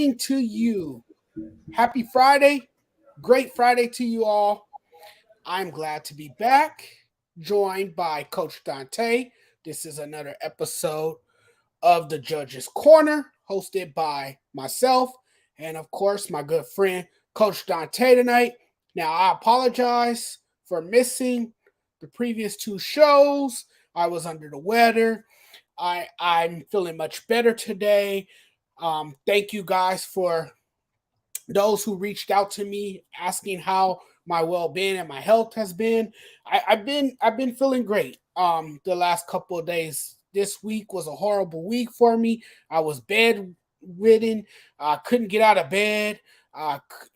evening to you. Happy Friday. Great Friday to you all. I'm glad to be back, joined by Coach Dante. This is another episode of the Judge's Corner, hosted by myself and, of course, my good friend, Coach Dante, tonight. Now, I apologize for missing the previous two shows. I was under the weather. I'm feeling much better today. Thank you guys for those who reached out to me asking how my well-being and my health has been. I've been feeling great. The last couple of days. This week was a horrible week for me. I was bedridden. Couldn't get out of bed.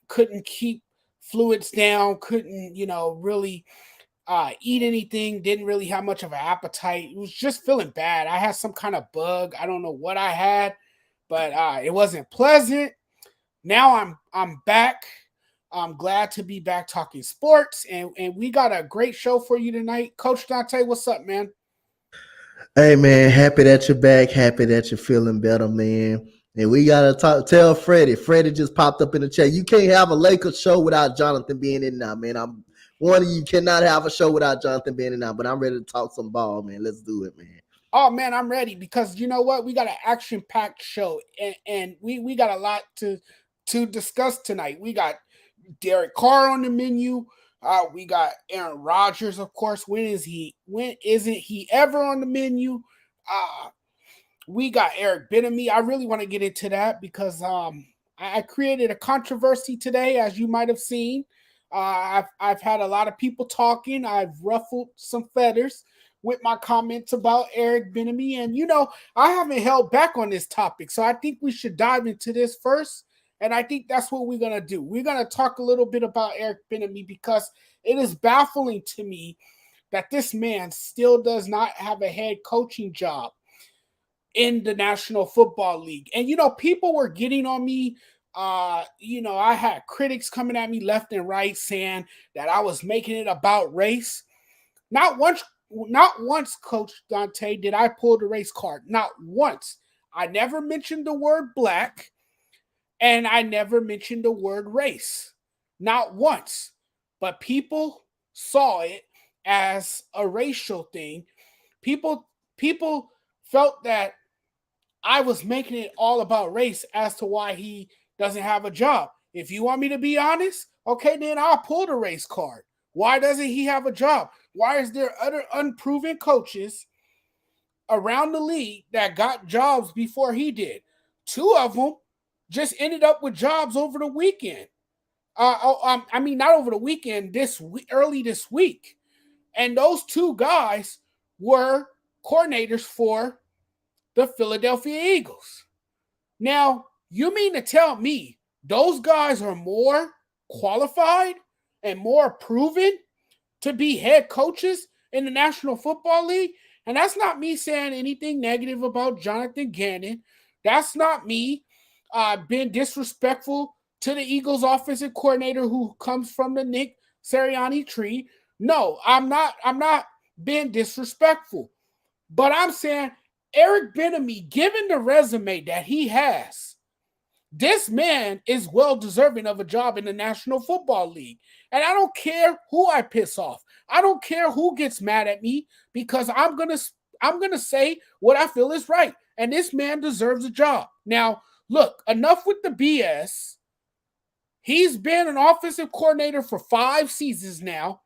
Couldn't keep fluids down. Couldn't really eat anything. Didn't really have much of an appetite. It was just feeling bad. I had some kind of bug. I don't know what I had, but it wasn't pleasant. Now I'm back. I'm glad to be back talking sports, and we got a great show for you tonight. Coach Dante, what's up, man? Hey man, happy that you're back. Happy that you're feeling better, man. And we gotta tell Freddie. Freddie just popped up in the chat. You can't have a Lakers show without Jonathan being in now, man. I'm one of you cannot have a show without Jonathan being in now. But I'm ready to talk some ball, man. Let's do it, man. Oh man, I'm ready because you know what? We got an action-packed show, and we got a lot to discuss tonight. We got Derek Carr on the menu. We got Aaron Rodgers, of course. When is he? When isn't he ever on the menu? Uh, we got Eric Bieniemy. I really want to get into that because I created a controversy today, as you might have seen. I've had a lot of people talking. I've ruffled some feathers with my comments about Eric Bieniemy, and I haven't held back on this topic, so I think we should dive into this first. And I think that's what we're gonna do. We're gonna talk a little bit about Eric Bieniemy because it is baffling to me that this man still does not have a head coaching job in the National Football League. And people were getting on me. I had critics coming at me left and right saying that I was making it about race. Not once, Coach Dante, did I pull the race card. Not once. I never mentioned the word black, and I never mentioned the word race. Not once. But people saw it as a racial thing. People felt that I was making it all about race as to why he doesn't have a job. If you want me to be honest, okay, then I'll pull the race card. Why doesn't he have a job? Why is there other unproven coaches around the league that got jobs before he did? Two of them just ended up with jobs over the weekend. Not over the weekend. Early this week, and those two guys were coordinators for the Philadelphia Eagles. Now, you mean to tell me those guys are more qualified and more proven to be head coaches in the National Football League? And that's not me saying anything negative about Jonathan Gannon. That's not me being disrespectful to the Eagles offensive coordinator who comes from the Nick Sirianni tree. No, I'm not being disrespectful. But I'm saying Eric Bieniemy, given the resume that he has, this man is well deserving of a job in the National Football League. And I don't care who I piss off. I don't care who gets mad at me because I'm gonna say what I feel is right. And this man deserves a job. Now, look, enough with the BS. He's been an offensive coordinator for 5 seasons now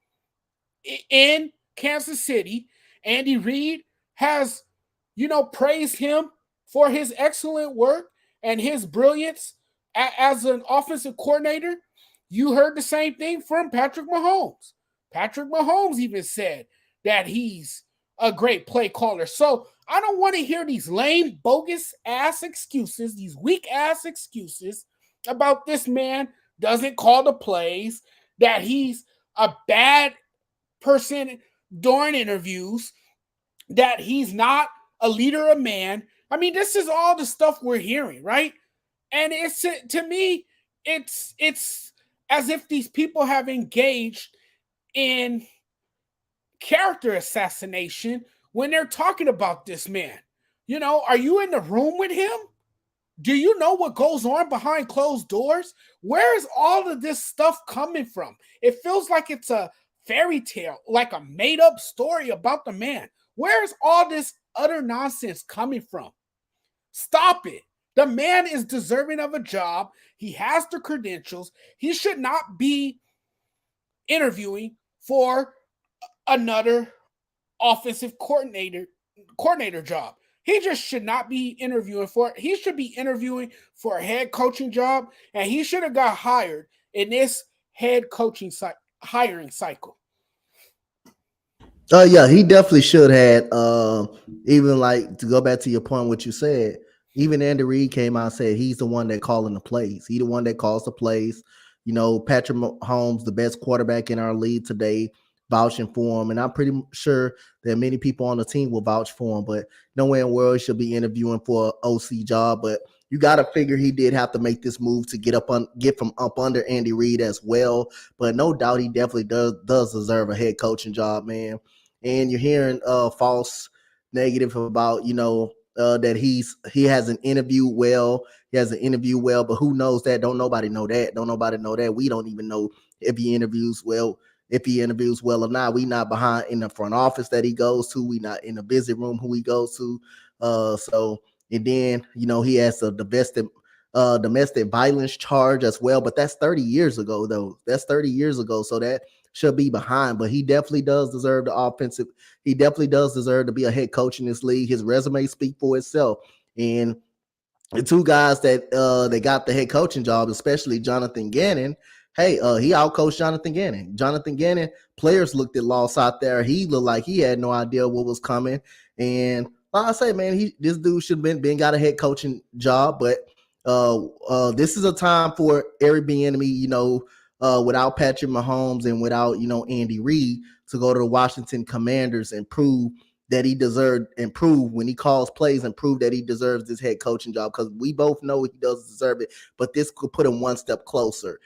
in Kansas City. Andy Reid has, praised him for his excellent work and his brilliance as an offensive coordinator. You heard the same thing from Patrick Mahomes. Patrick Mahomes even said that he's a great play caller. So I don't want to hear these lame, bogus ass excuses, these weak ass excuses about this man doesn't call the plays, that he's a bad person during interviews, that he's not a leader of man. I mean, this is all the stuff we're hearing, right? And it's, to me, it's as if these people have engaged in character assassination when they're talking about this man. Are you in the room with him? Do you know what goes on behind closed doors? Where is all of this stuff coming from? It feels like it's a fairy tale, like a made up story about the man. Where is all this utter nonsense coming from? Stop it. The man is deserving of a job. He has the credentials. He should not be interviewing for another offensive coordinator job. He just should not be interviewing for it. He should be interviewing for a head coaching job, and he should have got hired in this head coaching hiring cycle. Oh yeah, he definitely should have. Even like to go back to your point, what you said. Even Andy Reid came out and said he's the one that calling the plays. He the one that calls the plays. You know, Patrick Mahomes, the best quarterback in our league today, vouching for him, and I'm pretty sure that many people on the team will vouch for him. But nowhere in the world he should be interviewing for an OC job. But you got to figure he did have to make this move to get from up under Andy Reid as well. But no doubt he definitely does deserve a head coaching job, man. And you're hearing false negative about that he hasn't interviewed well. He hasn't interviewed well, but who knows that? Don't nobody know that. Don't nobody know that. We don't even know if he interviews well. If he interviews well or not. We not behind in the front office that he goes to. We not in the visit room who he goes to. So and then he has a domestic violence charge as well. But that's 30 years ago, though. That's 30 years ago. So that should be behind, but he definitely does deserve the offensive. He definitely does deserve to be a head coach in this league. His resume speak for itself. And the two guys that they got the head coaching job, especially Jonathan Gannon. Hey, he outcoached Jonathan Gannon. Jonathan Gannon, players looked at loss out there. He looked like he had no idea what was coming. And like I say, man, this dude should have been got a head coaching job, but this is a time for Eric Bieniemy, without Patrick Mahomes and without, Andy Reid to go to the Washington Commanders and prove that he deserved and prove when he calls plays and prove that he deserves this head coaching job, because we both know he does deserve it, but this could put him one step closer.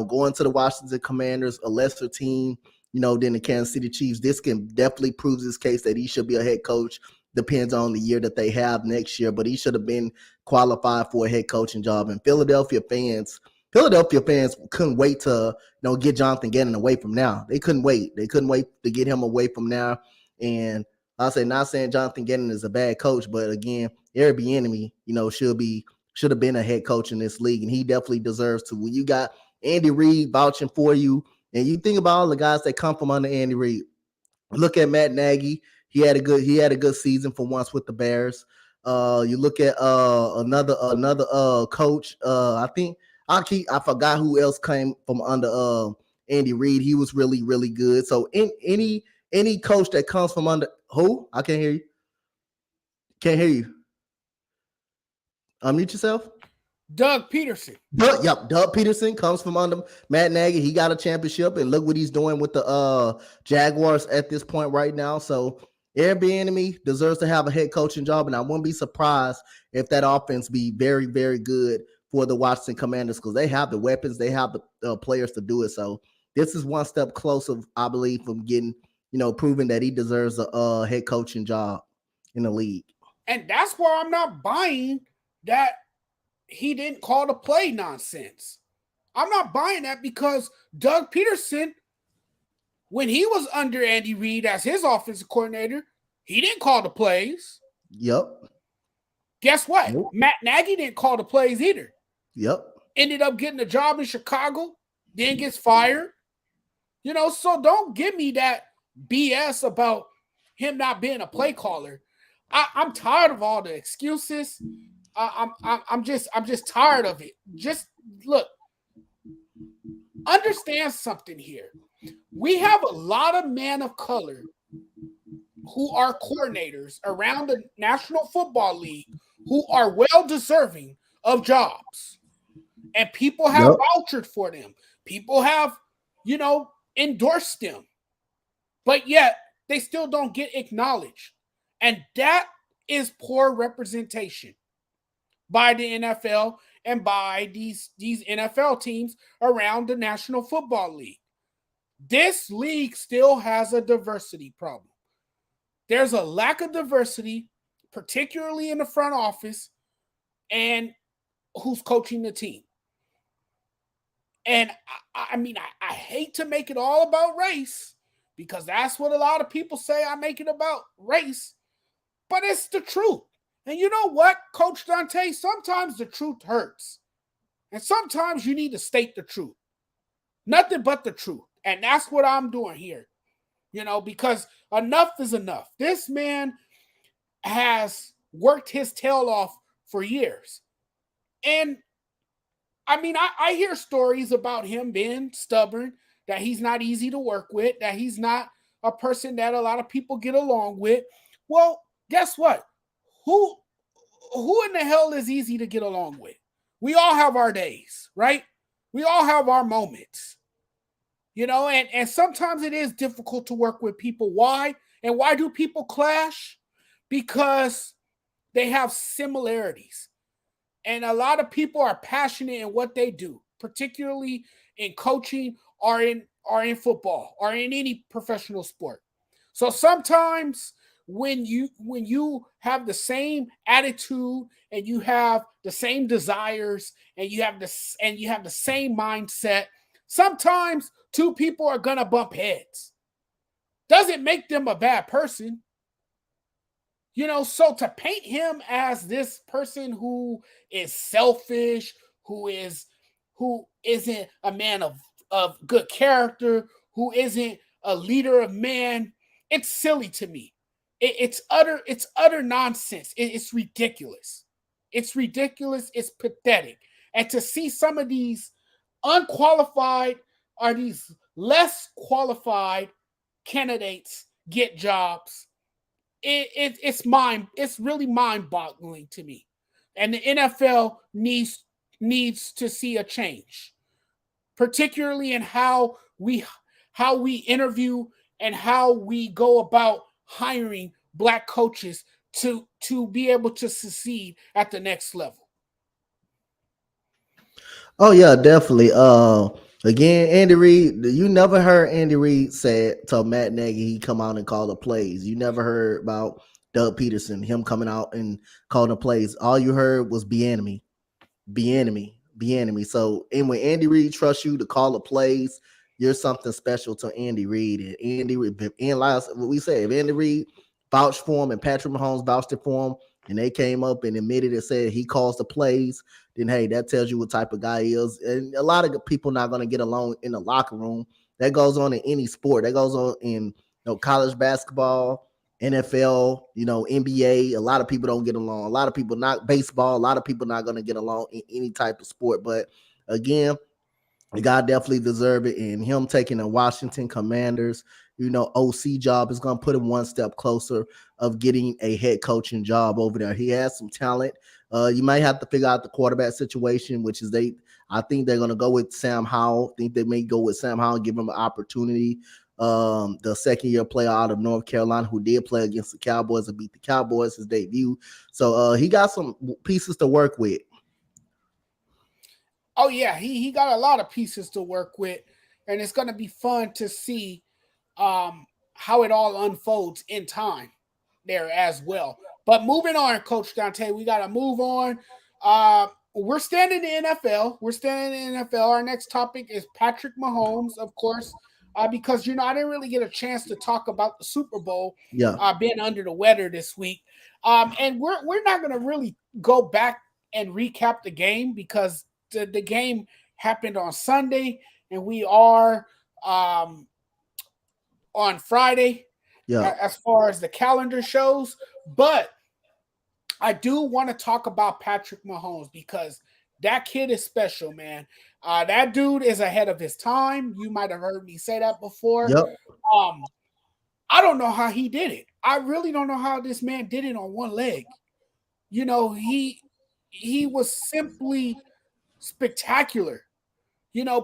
Going to the Washington Commanders, a lesser team, than the Kansas City Chiefs. This can definitely prove his case that he should be a head coach. Depends on the year that they have next year, but he should have been qualified for a head coaching job. And Philadelphia fans couldn't wait to get Jonathan Gannon away from now. They couldn't wait. They couldn't wait to get him away from now. And I say, not saying Jonathan Gannon is a bad coach, but again, Eric Bieniemy, should have been a head coach in this league, and he definitely deserves to. When you got Andy Reid vouching for you, and you think about all the guys that come from under Andy Reid. Look at Matt Nagy. He had a good season for once with the Bears. You look at another coach. I forgot who else came from under Andy Reid. He was really, really good. So any coach that comes from under who? I can't hear you. Can't hear you. Unmute yourself. Doug Peterson. Doug Peterson comes from under Matt Nagy. He got a championship, and look what he's doing with the Jaguars at this point right now. So Eric Bieniemy deserves to have a head coaching job, and I wouldn't be surprised if that offense be very, very good for the Washington Commanders, because they have the weapons, they have the players to do it. So this is one step closer, I believe, from getting, proving that he deserves a head coaching job in the league. And that's where I'm not buying that he didn't call the play nonsense. I'm not buying that, because Doug Peterson, when he was under Andy Reid as his offensive coordinator, he didn't call the plays. Yep. Guess what? Nope. Matt Nagy didn't call the plays either. Yep. Ended up getting a job in Chicago, then gets fired. So don't give me that BS about him not being a play caller. I'm tired of all the excuses. I'm just tired of it. Just look, understand something here. We have a lot of men of color who are coordinators around the National Football League who are well deserving of jobs. And people have vouchered for them. People have, endorsed them. But yet they still don't get acknowledged. And that is poor representation by the NFL and by these NFL teams around the National Football League. This league still has a diversity problem. There's a lack of diversity, particularly in the front office, and who's coaching the team. And I mean, I hate to make it all about race because that's what a lot of people say. I make it about race, but it's the truth. And you know what, Coach Dante? Sometimes the truth hurts. And sometimes you need to state the truth. Nothing but the truth. And that's what I'm doing here. Because enough is enough. This man has worked his tail off for years. And I mean, I hear stories about him being stubborn, that he's not easy to work with, that he's not a person that a lot of people get along with. Well, guess what? Who in the hell is easy to get along with? We all have our days, right? We all have our moments. And sometimes it is difficult to work with people. Why? And why do people clash? Because they have similarities. And a lot of people are passionate in what they do, particularly in coaching or in football or in any professional sport. So sometimes when you have the same attitude and you have the same desires and you have the same mindset, sometimes two people are gonna bump heads. Doesn't make them a bad person. So to paint him as this person who is selfish, who isn't a man of good character, who isn't a leader of man, it's silly to me. It's utter nonsense. It's ridiculous. It's ridiculous. It's pathetic. And to see some of these unqualified or these less qualified candidates get jobs, it's really mind-boggling to me. And the NFL needs to see a change, particularly in how we interview and how we go about hiring black coaches to be able to succeed at the next level. Oh yeah, definitely. Again, Andy Reid. You never heard Andy Reid say to Matt Nagy he come out and call the plays. You never heard about Doug Peterson him coming out and calling the plays. All you heard was Bieniemy. So, and when Andy Reid trusts you to call the plays, you're something special to Andy Reid. And Andy Reid, and last what we say, if Andy Reid vouched for him and Patrick Mahomes vouched it for him, and they came up and admitted and said he calls the plays, then hey, that tells you what type of guy he is. And a lot of people not going to get along in the locker room. That goes on in any sport. That goes on in college basketball, NFL, NBA. A lot of people don't get along. A lot of people not baseball. A lot of people not going to get along in any type of sport. But again, the guy definitely deserve it. And him taking the Washington Commanders, OC job is going to put him one step closer of getting a head coaching job over there. He has some talent. You might have to figure out the quarterback situation, which is I think they're going to go with Sam Howell. I think they may go with Sam Howell, give him an opportunity. The second-year player out of North Carolina who did play against the Cowboys and beat the Cowboys, his debut. So he got some pieces to work with. Oh yeah, he got a lot of pieces to work with, and it's going to be fun to see how it all unfolds in time there as well. But moving on, Coach Dante, we got to move on. We're standing in the NFL. Our next topic is Patrick Mahomes, of course, because I didn't really get a chance to talk about the Super Bowl. Yeah. Being under the weather this week, and we're not going to really go back and recap the game because the game happened on Sunday, and we are on Friday, as far as the calendar shows. But I do want to talk about Patrick Mahomes because that kid is special, man. That dude is ahead of his time. You might have heard me say that before. Yep. I don't know how he did it. I really don't know how this man did it on one leg. He was simply spectacular.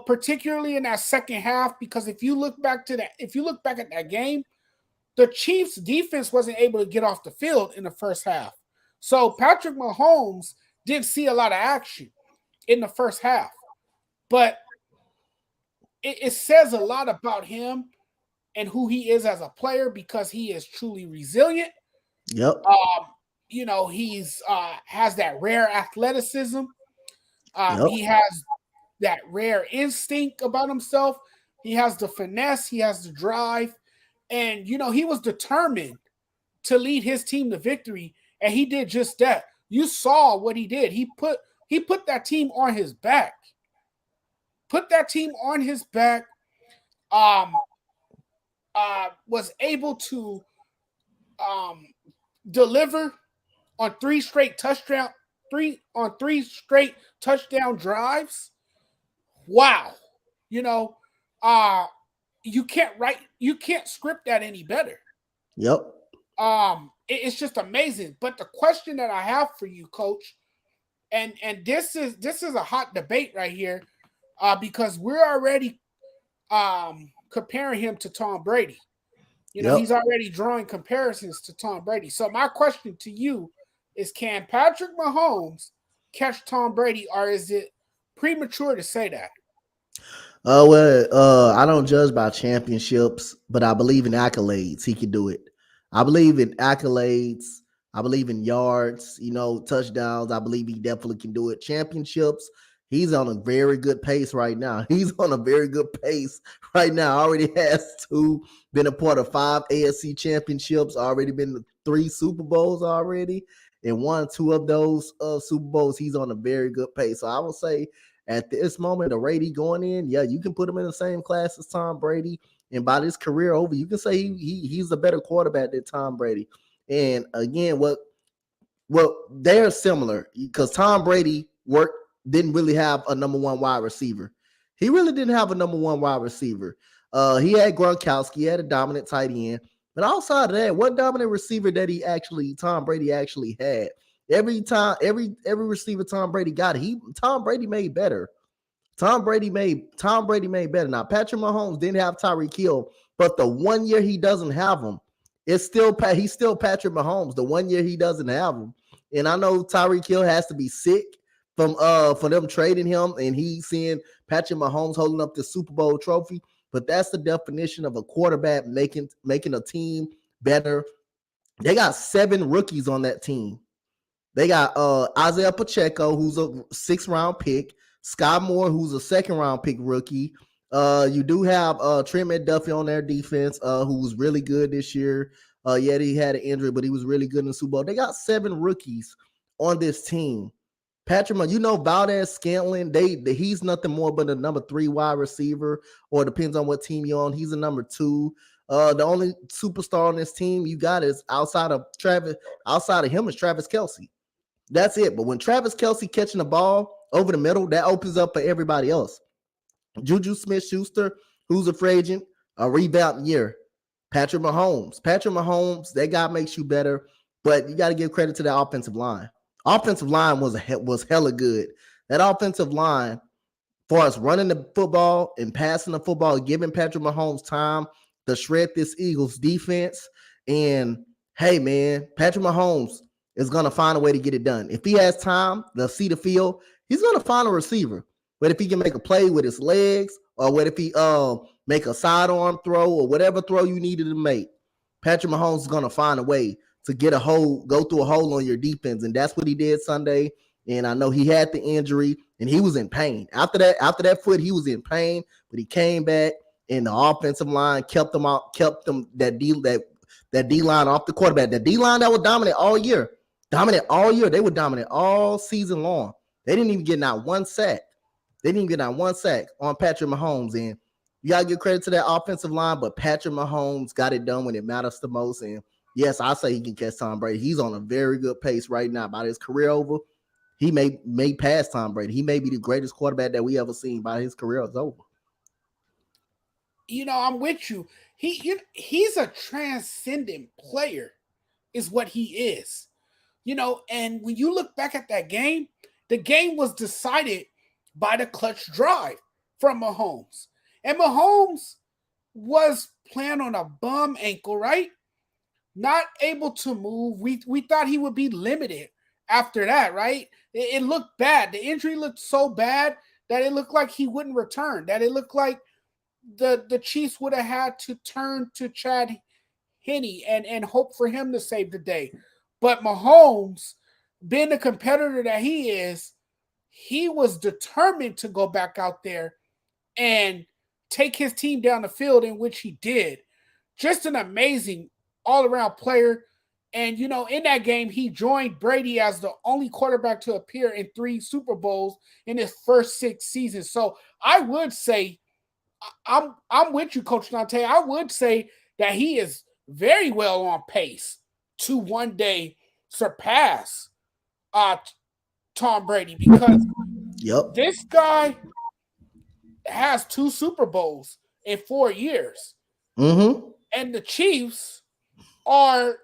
Particularly in that second half, because if you look back at that game, the Chiefs defense wasn't able to get off the field in the first half. So Patrick Mahomes didn't see a lot of action in the first half. But it says a lot about him and who he is as a player because he is truly resilient. Yep. He's has that rare athleticism. Yep. He has that rare instinct about himself. He has the finesse. He has the drive. And, he was determined to lead his team to victory. And he did just that. You saw what he did. He put that team on his back. Put that team on his back. Was able to um, deliver on three straight touchdown drives. Wow. You know, uh you can't script that any better. Yep. It's just amazing. But the question that I have for you, coach, and this is a hot debate right here, because we're already comparing him to Tom Brady. Yep. He's already drawing comparisons to Tom Brady. So my question to you is, can Patrick Mahomes catch Tom Brady, or is it premature to say that? I don't judge by championships, but I believe in accolades. He can do it. I believe in accolades. I believe in yards, touchdowns. I believe he definitely can do it. Championships, he's on a very good pace right now. He's on a very good pace right now. Already has two, been a part of 5 AFC championships, already been to 3 Super Bowls already, and won 2 of those Super Bowls. He's on a very good pace. So I would say at this moment, the rate he going in, yeah, you can put him in the same class as Tom Brady. And by this career over, you can say he's a better quarterback than Tom Brady. And again, they're similar because Tom Brady didn't really have a number one wide receiver. He really didn't have a number one wide receiver. He had Gronkowski, he had a dominant tight end, but outside of that, what dominant receiver that Tom Brady actually had? Every receiver Tom Brady got, Tom Brady made better. Tom Brady made better. Now Patrick Mahomes didn't have Tyreek Hill, but the 1 year he doesn't have him, he's still Patrick Mahomes. The 1 year he doesn't have him, and I know Tyreek Hill has to be sick for them trading him, and he's seeing Patrick Mahomes holding up the Super Bowl trophy. But that's the definition of a quarterback making a team better. They got 7 rookies on that team. They got Isaiah Pacheco, who's a 6th round pick, Sky Moore, who's a 2nd round pick rookie. You do have Trent McDuffie on their defense, who was really good this year. Yeah, he had an injury, but he was really good in the Super Bowl. They got 7 rookies on this team. Patrick, Valdez Scantling, he's nothing more but a number 3 wide receiver, or depends on what team you're on. He's a number 2. The only superstar on this team you got is outside of him is Travis Kelce. That's it. But when Travis Kelce catching the ball over the middle, that opens up for everybody else. Juju Smith-Schuster, who's a free agent, a rebound year. Patrick Mahomes, that guy makes you better, but you got to give credit to the offensive line. Offensive line was hella good. That offensive line, far as running the football and passing the football, giving Patrick Mahomes time to shred this Eagles defense. And hey, man, Patrick Mahomes is going to find a way to get it done. If he has time to see the field, he's going to find a receiver. But if he can make a play with his legs, or what if he make a sidearm throw, or whatever throw you needed to make, Patrick Mahomes is going to find a way to go through a hole on your defense. And that's what he did Sunday. And I know he had the injury and he was in pain. After that foot, he was in pain, but he came back, and the offensive line kept them that D line off the quarterback. The D line that was dominant all year. They were dominant all season long. They didn't even get not one sack. On Patrick Mahomes. And you got to give credit to that offensive line, but Patrick Mahomes got it done when it matters the most. And yes, I say he can catch Tom Brady. He's on a very good pace right now. By his career over, he may pass Tom Brady. He may be the greatest quarterback that we ever seen by his career is over. I'm with you. He's a transcendent player, is what he is. And when you look back at that game, the game was decided by the clutch drive from Mahomes. And Mahomes was playing on a bum ankle, right? Not able to move. We thought he would be limited after that, right? It looked bad. The injury looked so bad that it looked like he wouldn't return, that it looked like the Chiefs would have had to turn to Chad Henne and hope for him to save the day. But Mahomes, being the competitor that he is, he was determined to go back out there and take his team down the field, in which he did. Just an amazing all-around player. And, in that game, he joined Brady as the only quarterback to appear in 3 Super Bowls in his first 6 seasons. So I would say, I'm with you, Coach Dante. I would say that he is very well on pace to one day surpass Tom Brady, because this guy has 2 Super Bowls in 4 years. Mm-hmm. And the Chiefs are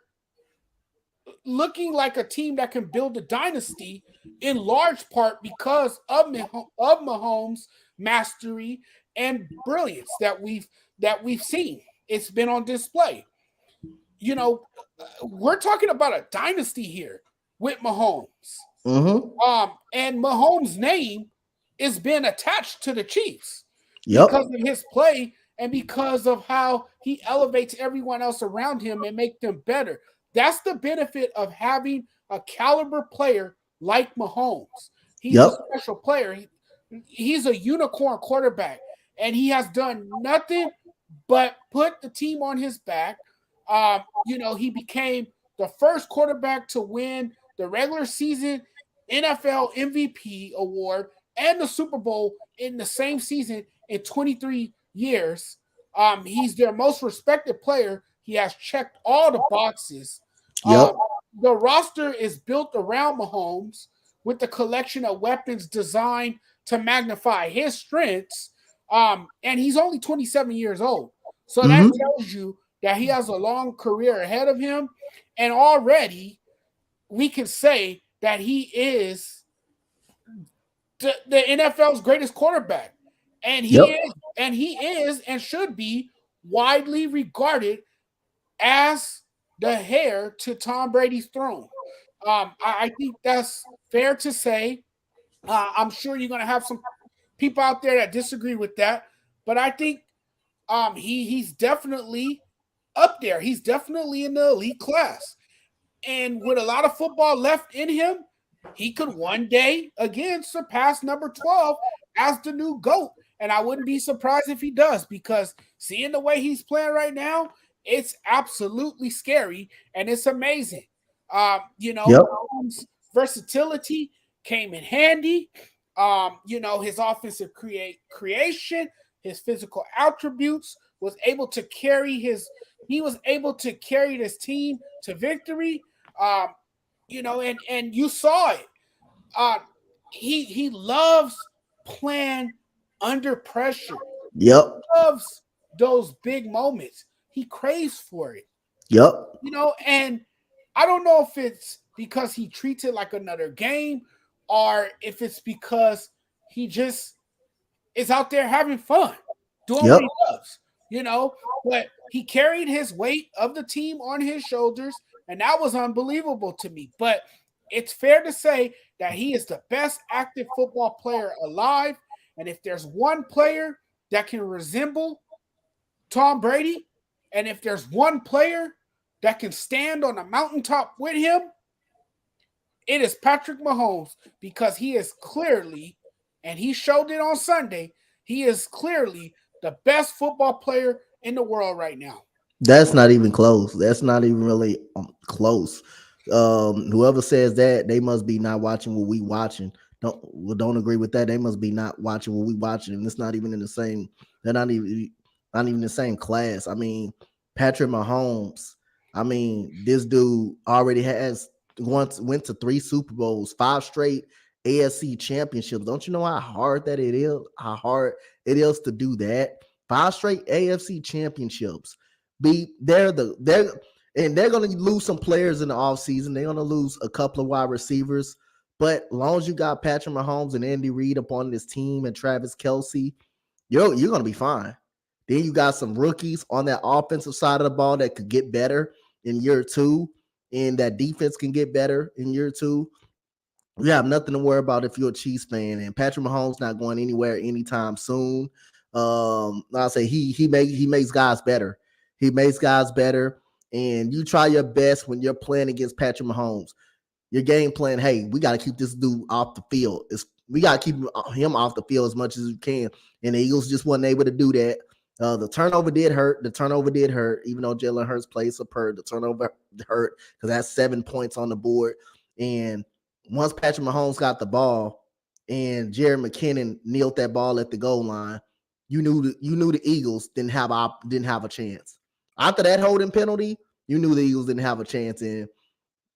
looking like a team that can build a dynasty, in large part because of Mahomes' mastery and brilliance that we've seen. It's been on display. We're talking about a dynasty here with Mahomes. Mm-hmm. And Mahomes' name is being attached to the Chiefs Yep. because of his play and because of how he elevates everyone else around him and make them better. That's the benefit of having a caliber player like Mahomes. He's a special player. He's a unicorn quarterback, and he has done nothing but put the team on his back. He became the first quarterback to win the regular season NFL MVP award and the Super Bowl in the same season in 23 years. He's their most respected player. He has checked all the boxes. Yep. The roster is built around Mahomes with the collection of weapons designed to magnify his strengths. And he's only 27 years old. So that tells you that he has a long career ahead of him. And already we can say that he is the NFL's greatest quarterback. And he is and should be widely regarded as the heir to Tom Brady's throne. I think that's fair to say. I'm sure you're going to have some people out there that disagree with that, but I think he's definitely up there. He's definitely in the elite class. And with a lot of football left in him, he could one day again surpass number 12 as the new GOAT. And I wouldn't be surprised if he does, because seeing the way he's playing right now, it's absolutely scary and it's amazing. Mahomes' versatility came in handy. His offensive creation, his physical attributes was able to carry this team to victory. And you saw it. He loves playing under pressure. Yep. He loves those big moments. He craves for it. Yep. And I don't know if it's because he treats it like another game, or if it's because he just is out there having fun, doing what he loves, But he carried his weight of the team on his shoulders, and that was unbelievable to me. But it's fair to say that he is the best active football player alive. And if there's one player that can resemble Tom Brady, and if there's one player that can stand on a mountaintop with him, it is Patrick Mahomes, because he is clearly, and he showed it on Sunday, he is clearly the best football player in the world right now. That's not even close. That's not even really close. Whoever says that, they must be not watching what we watching. Don't agree with that. They must be not watching what we watching, and it's not even in the same. They're not even the same class. I mean, Patrick Mahomes. I mean, this dude already went to 3 Super Bowls, 5 straight AFC championships. Don't you know how hard that it is? How hard it is to do that? 5 straight AFC championships. They're going to lose some players in the offseason. They're going to lose a couple of wide receivers. But as long as you got Patrick Mahomes and Andy Reid up on this team and Travis Kelce, you're going to be fine. Then you got some rookies on that offensive side of the ball that could get better in year 2, and that defense can get better in year 2. You have nothing to worry about if you're a Chiefs fan, and Patrick Mahomes not going anywhere anytime soon. I'll say he makes guys better. He makes guys better, and you try your best when you're playing against Patrick Mahomes. Your game plan, hey, we got to keep this dude off the field we got to keep him off the field as much as we can. And the Eagles just wasn't able to do that. The turnover did hurt. Even though Jalen Hurts played superb. The turnover hurt because that's 7 points on the board. And once Patrick Mahomes got the ball and Jerry McKinnon kneeled that ball at the goal line, you knew the Eagles didn't have a chance. After that holding penalty, you knew the Eagles didn't have a chance. And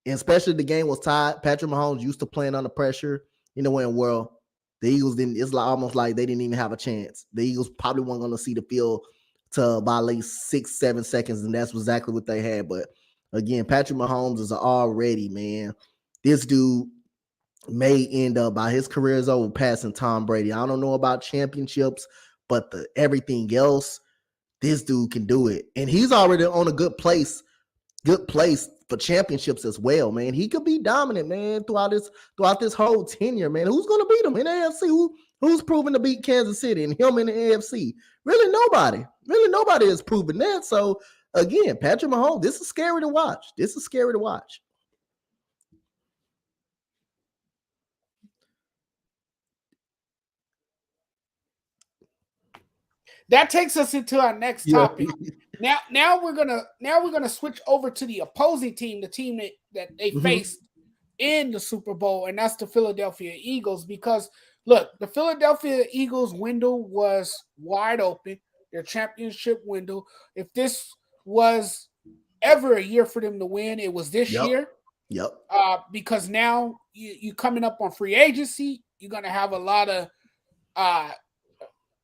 especially the game was tied. Patrick Mahomes used to playing under pressure. You know, when the Eagles didn't. It's almost like they didn't even have a chance. The Eagles probably weren't going to see the field to by at least 6-7 seconds, and that's exactly what they had. But again, Patrick Mahomes is already, man. This dude may end up, by his career is over, passing Tom Brady. I don't know about championships, but everything else, this dude can do it, and he's already on a good place for championships as well, man. He could be dominant, man, throughout this whole tenure, man. Who's going to beat him in the AFC? Who's proven to beat Kansas City and him in the AFC? Really nobody. Really nobody has proven that. So again, Patrick Mahomes, this is scary to watch. That takes us into our next topic. Now we're gonna switch over to the opposing team, the team that they faced in the Super Bowl, and that's the Philadelphia Eagles. Because look, the Philadelphia Eagles window was wide open, their championship window. If this was ever a year for them to win, it was this year. Yep. Because now you coming up on free agency, you're gonna have a lot of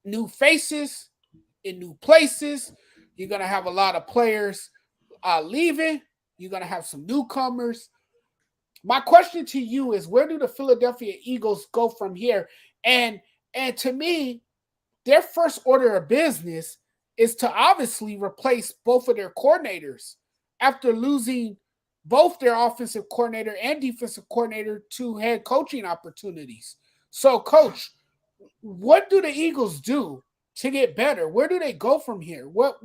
new faces in new places. You're going to have a lot of players leaving. You're going to have some newcomers. My question to you is, where do the Philadelphia Eagles go from here? And to me, their first order of business is to obviously replace both of their coordinators after losing both their offensive coordinator and defensive coordinator to head coaching opportunities. So, Coach, what do the Eagles do to get better? Where do they go from here? What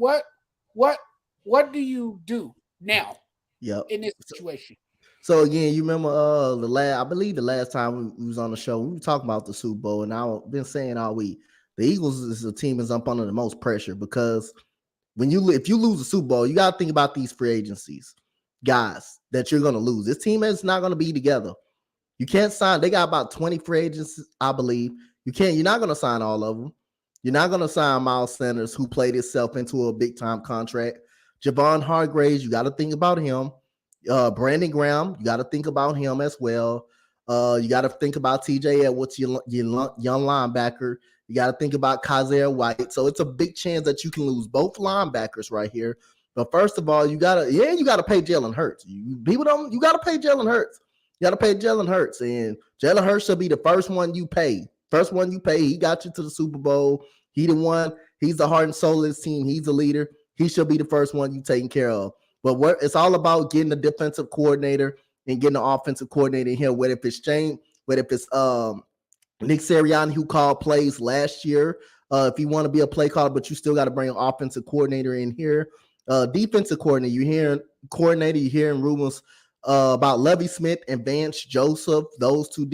do you do now? In this situation? So again, you remember I believe the last time we was on the show, we were talking about the Super Bowl, and I've been saying all week, the Eagles is a team that's up under the most pressure because if you lose the Super Bowl, you got to think about these free agencies, guys, that you're going to lose. This team is not going to be together. You can't sign. They got about 20 free agents, I believe. You're not going to sign all of them. You're not going to sign Miles Sanders, who played himself into a big-time contract. Javon Hargraves, you got to think about him. Brandon Graham, you got to think about him as well. You got to think about TJ Edwards, your young linebacker. You got to think about Kaiser White. So it's a big chance that you can lose both linebackers right here. But first of all, you got to pay Jalen Hurts. You got to pay Jalen Hurts. You got to pay Jalen Hurts. And Jalen Hurts should be the first one you pay. He got you to the Super Bowl. He the one. He's the heart and soul of this team. He's the leader. He should be the first one you taking care of. But it's all about getting the defensive coordinator and getting the offensive coordinator in here. Whether if it's Nick Sirianni, who called plays last year. If you want to be a play caller, but you still got to bring an offensive coordinator in here. Defensive coordinator, you're hearing rumors about Lovie Smith and Vance Joseph. Those two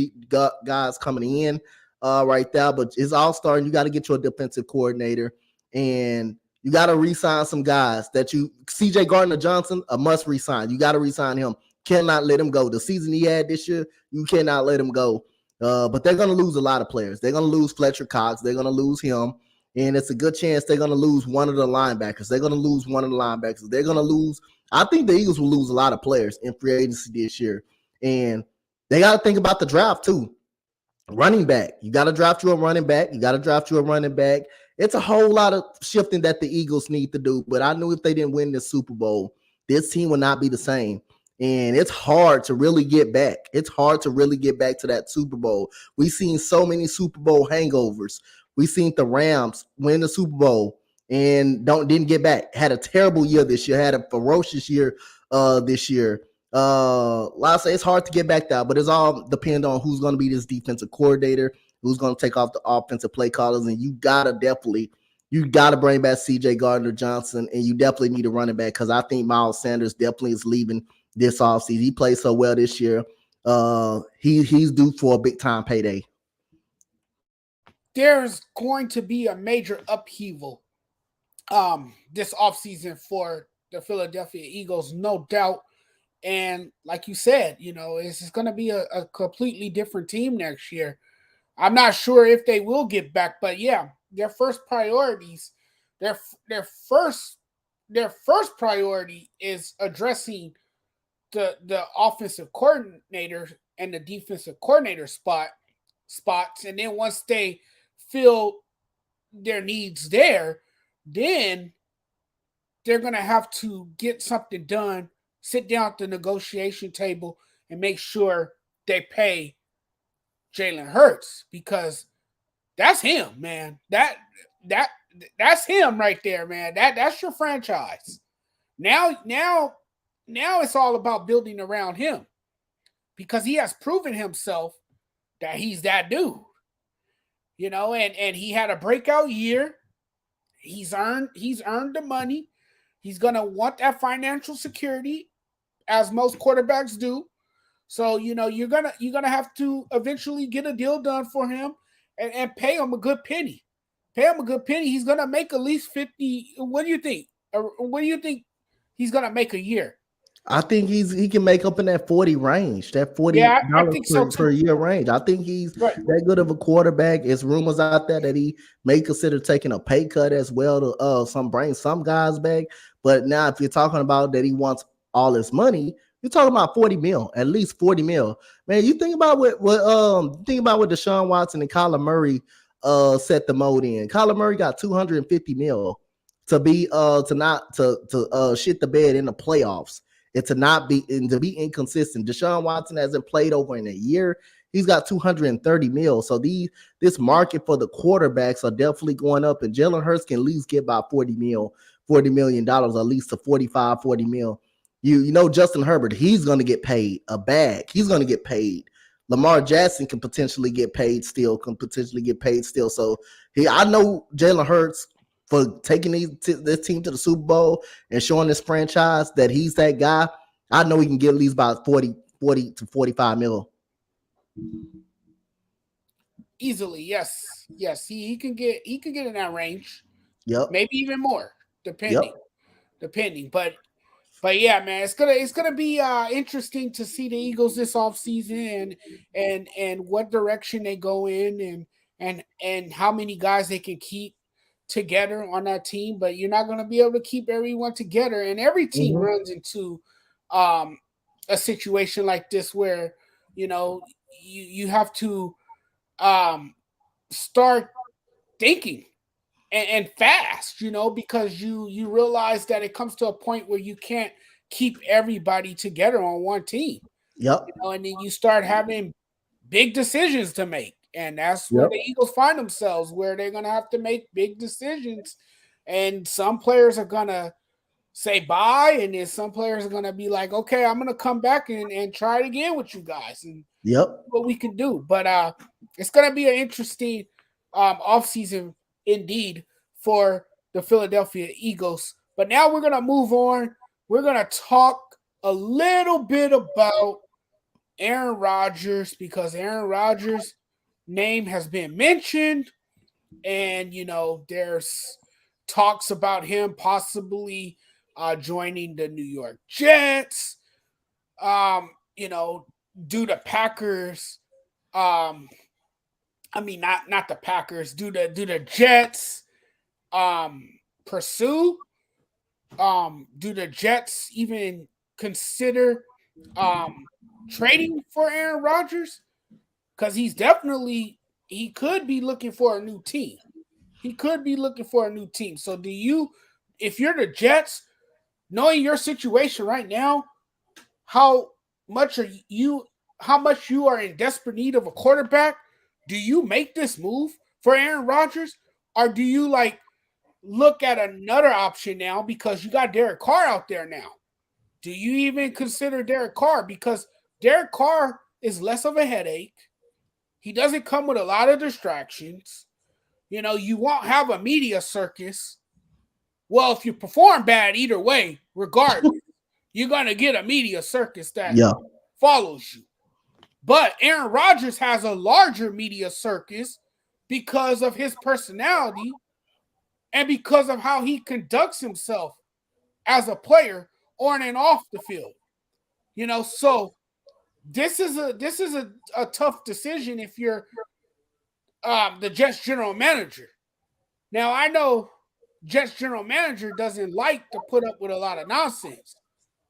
guys coming in right there. But it's all starting. You got to get your defensive coordinator, and you got to re-sign some guys CJ Gardner-Johnson, a must re-sign. You got to re-sign him. Cannot let him go. The season he had this year, you cannot let him go. But they're going to lose a lot of players. They're going to lose Fletcher Cox. They're going to lose him. And it's a good chance they're going to lose one of the linebackers. They're going to lose. I think the Eagles will lose a lot of players in free agency this year. And they got to think about the draft too. Running back. You got to draft you a running back. It's a whole lot of shifting that the Eagles need to do. But I knew if they didn't win the Super Bowl, this team would not be the same. And it's hard to really get back. To that Super Bowl. We've seen so many Super Bowl hangovers. We've seen the Rams win the Super Bowl and didn't get back. Had a terrible year this year. Had a ferocious year this year. Like I say, it's hard to get back there, but it's all depend on who's going to be this defensive coordinator, who's going to take off the offensive play callers, and you gotta bring back CJ Gardner-Johnson, and you definitely need a running back because I think Miles Sanders definitely is leaving this offseason. He played so well this year. He's due for a big time payday. there's going to be a major upheaval this offseason for the Philadelphia Eagles, no doubt. And like you said, it's going to be a completely different team next year. I'm not sure if they will get back, but yeah, their first priorities, their first priority is addressing the offensive coordinator and the defensive coordinator spots, and then once they fill their needs there, then they're gonna have to get something done, sit down at the negotiation table, and make sure they pay Jalen Hurts, because that's him, man. That's him right there, man. That's your franchise. Now it's all about building around him, because he has proven himself that he's that dude. And he had a breakout year. He's earned the money. He's gonna want that financial security, as most quarterbacks do. So you're gonna have to eventually get a deal done for him, and pay him a good penny. Pay him a good penny. He's gonna make at least 50. What do you think? What do you think he's gonna make a year? I think he can make up in that 40 range, that $40 Yeah, I think so per year range. I think he's right. that good of a quarterback. There's rumors out there that he may consider taking a pay cut as well to bring some guys back. But now, if you're talking about that he wants all his money, you're talking about 40 mil, at least 40 mil. Man, you think about what Deshaun Watson and Kyler Murray set the mode in. Kyler Murray got 250 mil to be to shit the bed in the playoffs. And to be inconsistent. Deshaun Watson hasn't played over in a year. He's got 230 mil. So this market for the quarterbacks are definitely going up, and Jalen Hurts can at least get about $40 million, at least to 45, 40 mil. You know Justin Herbert, he's going to get paid a bag. He's going to get paid. Lamar Jackson can potentially get paid still. So I know Jalen Hurts, for taking this team to the Super Bowl and showing this franchise that he's that guy. I know he can get at least about 40 to 45 mil. Easily, yes. He can get in that range. Yep. Maybe even more, depending. But yeah, man, it's gonna be interesting to see the Eagles this offseason and what direction they go in, and how many guys they can keep together on that team. But you're not going to be able to keep everyone together, and every team runs into a situation like this where you have to start thinking and fast, because you realize that it comes to a point where you can't keep everybody together on one team. Yep. And then you start having big decisions to make. And that's where the Eagles find themselves, where they're going to have to make big decisions. And some players are going to say bye, and then some players are going to be like, okay, I'm going to come back and try it again with you guys and what we can do. But it's going to be an interesting offseason indeed for the Philadelphia Eagles. But now we're going to move on. We're going to talk a little bit about Aaron Rodgers, because Aaron Rodgers' name has been mentioned, and there's talks about him possibly joining the New York Jets, due to Packers, not the Packers, do the Jets pursue, do the Jets even consider trading for Aaron Rodgers? Because he could be looking for a new team. So if you're the Jets, knowing your situation right now, how much you are in desperate need of a quarterback, do you make this move for Aaron Rodgers? Or do you look at another option now, because you got Derek Carr out there now? Do you even consider Derek Carr? Because Derek Carr is less of a headache. He doesn't come with a lot of distractions. You won't have a media circus. Well, if you perform bad either way, regardless, you're going to get a media circus that follows you. But Aaron Rodgers has a larger media circus because of his personality and because of how he conducts himself as a player on and off the field. So this is a tough decision if you're the Jets general manager. Now I know Jets general manager doesn't like to put up with a lot of nonsense.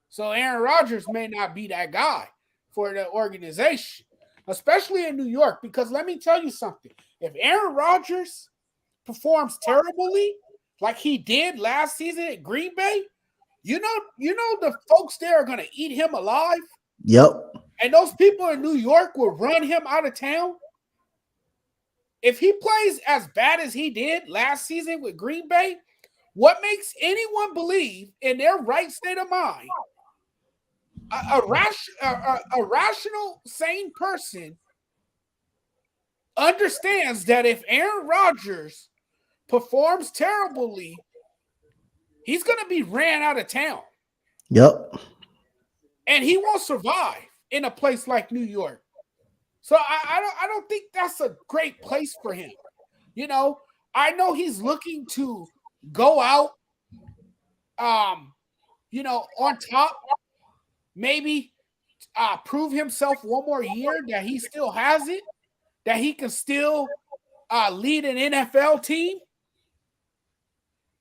So Aaron Rodgers may not be that guy for the organization, especially in New York, because let me tell you something. If Aaron Rodgers performs terribly like he did last season at Green Bay, you know the folks there are going to eat him alive. Yep. And those people in New York will run him out of town. If he plays as bad as he did last season with Green Bay, what makes anyone believe in their right state of mind, a rational, sane person understands that if Aaron Rodgers performs terribly, he's going to be ran out of town. Yep. And he won't survive in a place like New York. So I don't think that's a great place for him. I know he's looking to go out, on top, maybe prove himself one more year that he still has it, that he can still lead an NFL team.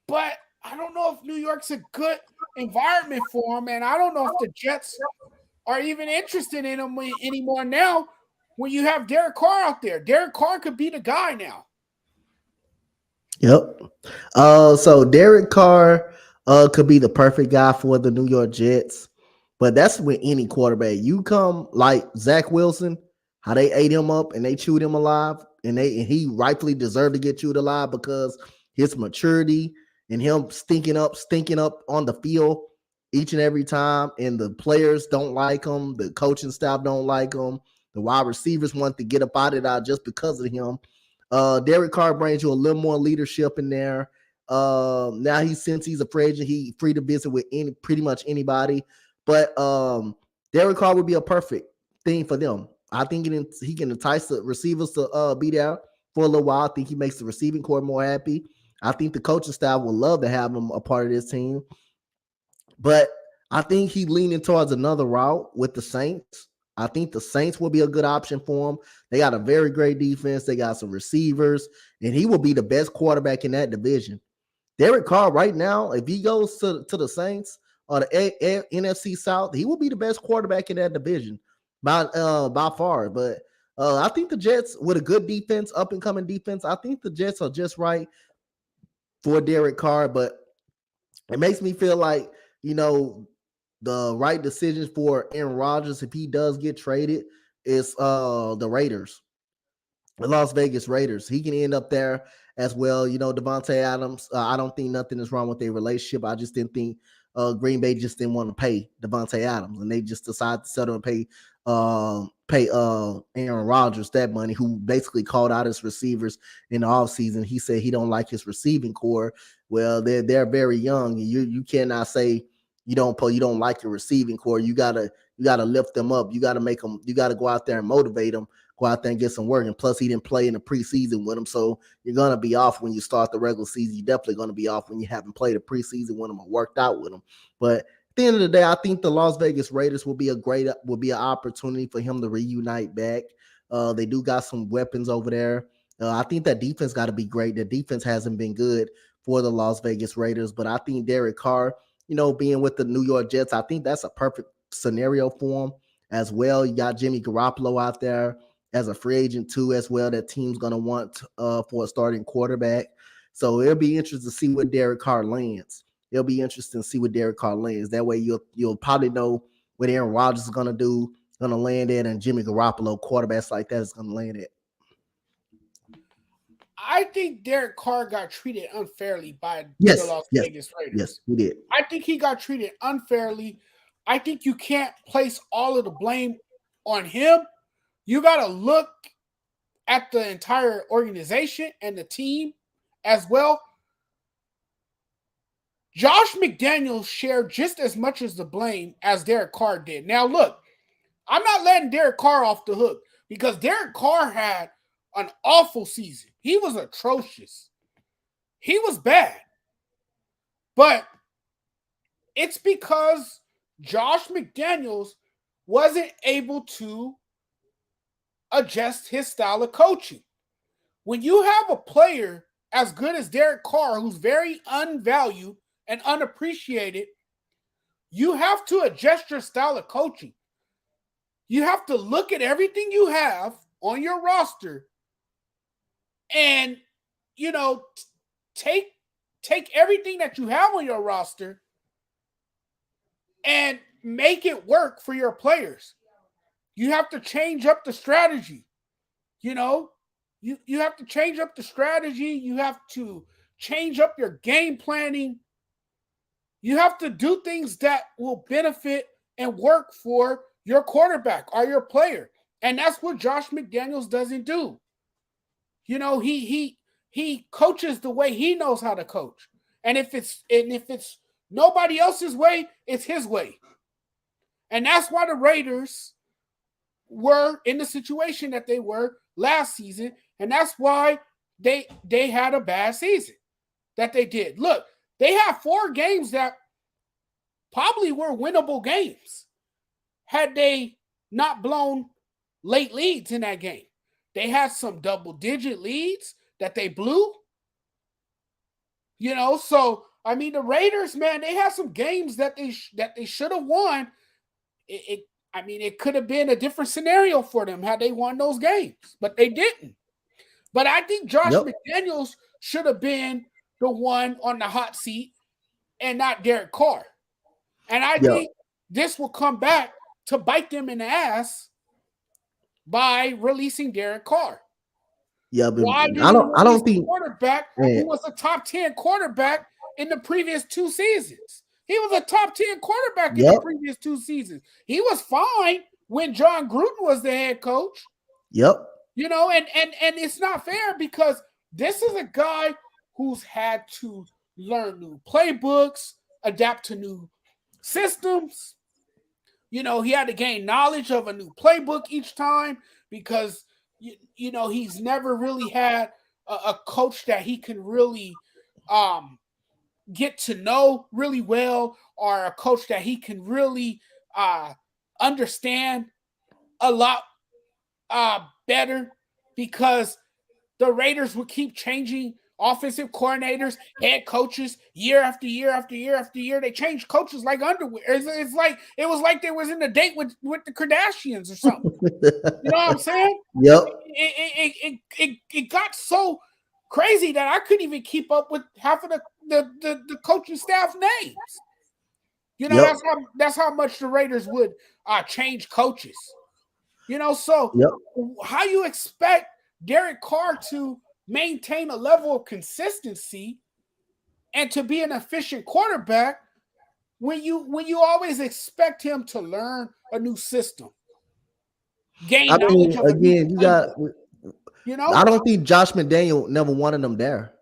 But I don't know if New York's a good environment for him, and I don't know if the Jets are even interested in him anymore now when you have Derek Carr out there. Derek Carr could be the guy now. Yep. So Derek Carr could be the perfect guy for the New York Jets, but that's with any quarterback. You come like Zach Wilson, how they ate him up and they chewed him alive, and he rightfully deserved to get chewed alive because his maturity and him stinking up on the field each and every time, and the players don't like him, the coaching staff don't like him, the wide receivers want to get up out of it just because of him. Derek Carr brings you a little more leadership in there. Now since he's a free agent, he free to visit with pretty much anybody. But Derek Carr would be a perfect thing for them. I think he can entice the receivers to be there for a little while. I think he makes the receiving corps more happy. I think the coaching staff would love to have him a part of this team. But I think he's leaning towards another route with the Saints. I think the Saints will be a good option for him. They got a very great defense. They got some receivers, and he will be the best quarterback in that division. Derek Carr right now, if he goes to the Saints or the NFC South, he will be the best quarterback in that division by far. But I think the Jets, with a good defense, up and coming defense, I think the Jets are just right for Derek Carr. But it makes me feel like, the right decision for Aaron Rodgers, if he does get traded, is the Raiders, the Las Vegas Raiders. He can end up there as well. Devontae Adams, I don't think nothing is wrong with their relationship. I just didn't think Green Bay just didn't want to pay Devontae Adams, and they just decided to settle and pay Aaron Rodgers that money, who basically called out his receivers in the offseason. He said he don't like his receiving core. Well, they're very young. You cannot say you don't like your receiving core. You gotta lift them up. You gotta make them. You gotta go out there and motivate them. Go out there and get some work. And plus, he didn't play in the preseason with them, so you're gonna be off when you start the regular season. You're definitely gonna be off when you haven't played a preseason with them or worked out with them. But at the end of the day, I think the Las Vegas Raiders will be an opportunity for him to reunite back. They do got some weapons over there. I think that defense got to be great. The defense hasn't been good for the Las Vegas Raiders, but I think Derek Carr, being with the New York Jets, I think that's a perfect scenario for him as well. You got Jimmy Garoppolo out there as a free agent too, as well, that team's going to want for a starting quarterback. So it'll be interesting to see what Derek Carr lands. It'll be interesting to see what Derek Carr lands. That way you'll probably know what Aaron Rodgers is going to do, going to land at, and Jimmy Garoppolo, quarterbacks like that, is going to land at. I think Derek Carr got treated unfairly by the Las Vegas Raiders. Yes, he did. I think he got treated unfairly. I think you can't place all of the blame on him. You got to look at the entire organization and the team as well. Josh McDaniels shared just as much as the blame as Derek Carr did. Now, look, I'm not letting Derek Carr off the hook because Derek Carr had an awful season. he was atrocious. He was bad. But it's because Josh McDaniels wasn't able to adjust his style of coaching. When you have a player as good as Derek Carr, who's very unvalued and unappreciated, you have to adjust your style of coaching. You have to look at everything you have on your roster and, take everything that you have on your roster and make it work for your players. You have to change up the strategy. You have to change up the strategy. You have to change up your game planning. You have to do things that will benefit and work for your quarterback or your player. And that's what Josh McDaniels doesn't do. He coaches the way he knows how to coach. And if it's nobody else's way, it's his way. And that's why the Raiders were in the situation that they were last season, and that's why they had a bad season that they did. Look, they had 4 games that probably were winnable games had they not blown late leads in that game. They had some double-digit leads that they blew. So I mean, the Raiders, man, they had some games that they should have won. It could have been a different scenario for them had they won those games, but they didn't. But I think Josh McDaniels should have been the one on the hot seat and not Derek Carr. And I think this will come back to bite them in the ass by releasing Derek Carr. Yeah, but Why did I don't think quarterback who was a top 10 quarterback in the previous 2 seasons? He was a top 10 quarterback in the previous 2 seasons. He was fine when John Gruden was the head coach. Yep. And it's not fair because this is a guy who's had to learn new playbooks, adapt to new systems. He had to gain knowledge of a new playbook each time because, he's never really had a coach that he can really get to know really well, or a coach that he can really understand a lot better, because the Raiders would keep changing offensive coordinators, head coaches, year after year after year after year. They changed coaches like underwear. It's like it was like they was in a date with the Kardashians or something. You know what I'm saying? Yep. It got so crazy that I couldn't even keep up with half of the coaching staff names. That's how much the Raiders would change coaches. So how you expect Derek Carr to maintain a level of consistency and to be an efficient quarterback when you always expect him to learn a new system, gain knowledge of again, I don't think Josh McDaniel never wanted them there.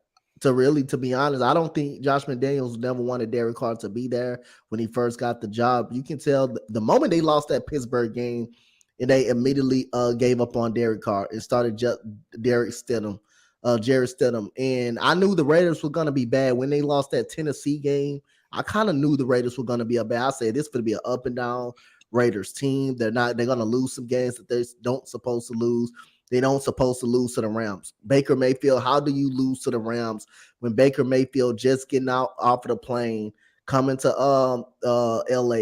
To be honest, I don't think Josh McDaniels never wanted Derek Carr to be there when he first got the job. You can tell the moment they lost that Pittsburgh game, and they immediately gave up on Derek Carr and started Jarrett Stidham. And I knew the Raiders were going to be bad when they lost that Tennessee game. I kind of knew the Raiders were going to be a bad. I said this could be an up and down Raiders team. They're going to lose some games that they don't supposed to lose. They don't supposed to lose to the Rams. Baker Mayfield, how do you lose to the Rams when Baker Mayfield just getting off of the plane, coming to LA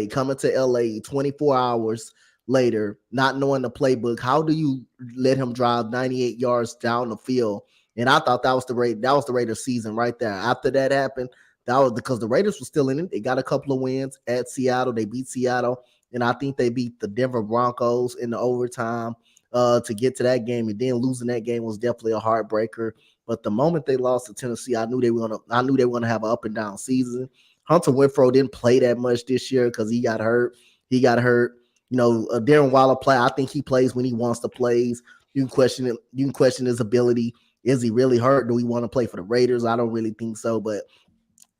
24 hours later, not knowing the playbook? How do you let him drive 98 yards down the field? And I thought that was the Raiders season right there. After that happened, that was because the Raiders were still in it. They got a couple of wins at Seattle. They beat Seattle, and I think they beat the Denver Broncos in the overtime to get to that game. And then losing that game was definitely a heartbreaker. But the moment they lost to Tennessee, I knew they were gonna have an up and down season. Hunter Renfrow didn't play that much this year because he got hurt. Darren Waller play. I think he plays when he wants to play. You can question it. You can question his ability. Is he really hurt? Do we want to play for the Raiders? I don't really think so. But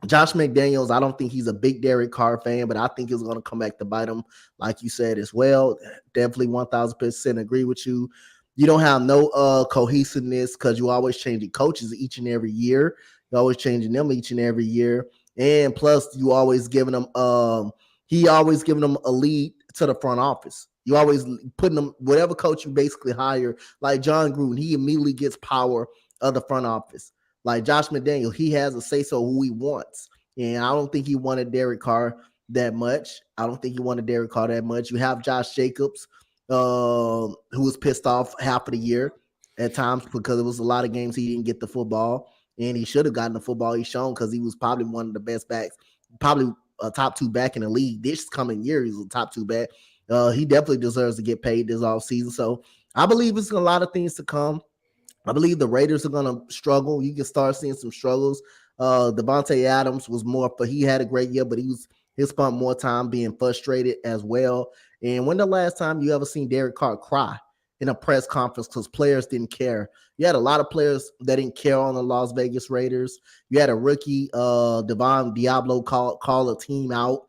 Josh McDaniels, I don't think he's a big Derek Carr fan, but I think it's going to come back to bite him, like you said as well. Definitely 1,000% agree with you. You don't have no cohesiveness because you always changing coaches each and every year. You're always changing them each and every year. And plus you always giving them he always giving them a lead to the front office. You always putting them whatever coach you basically hire, like John Gruden, he immediately gets power of the front office. Like Josh McDaniel, he has a say so who he wants. And I don't think he wanted Derek Carr that much. I don't think he wanted Derek Carr that much. You have Josh Jacobs, who was pissed off half of the year at times because it was a lot of games he didn't get the football, and he should have gotten the football he's shown because he was probably one of the best backs, probably a top two back in the league this coming year. He's a top two back. He definitely deserves to get paid this off season. So I believe it's a lot of things to come. I believe the Raiders are going to struggle. You can start seeing some struggles. Devontae Adams was more, but he had a great year, but he spent more time being frustrated as well. And when the last time you ever seen Derek Carr cry in a press conference because players didn't care? You had a lot of players that didn't care on the Las Vegas Raiders. You had a rookie, Devon Diablo, call a team out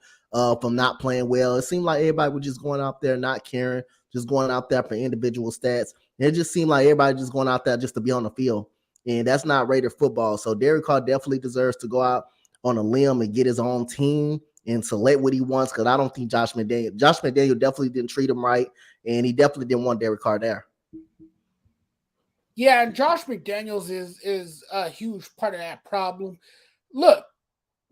from not playing well. It seemed like everybody was just going out there not caring, just going out there for individual stats. It just seemed like everybody just going out there just to be on the field. And that's not Raider football. So Derek Carr definitely deserves to go out on a limb and get his own team and select what he wants, because I don't think Josh McDaniel definitely didn't treat him right, and he definitely didn't want Derek Carr there. Yeah, and Josh McDaniels is a huge part of that problem. Look,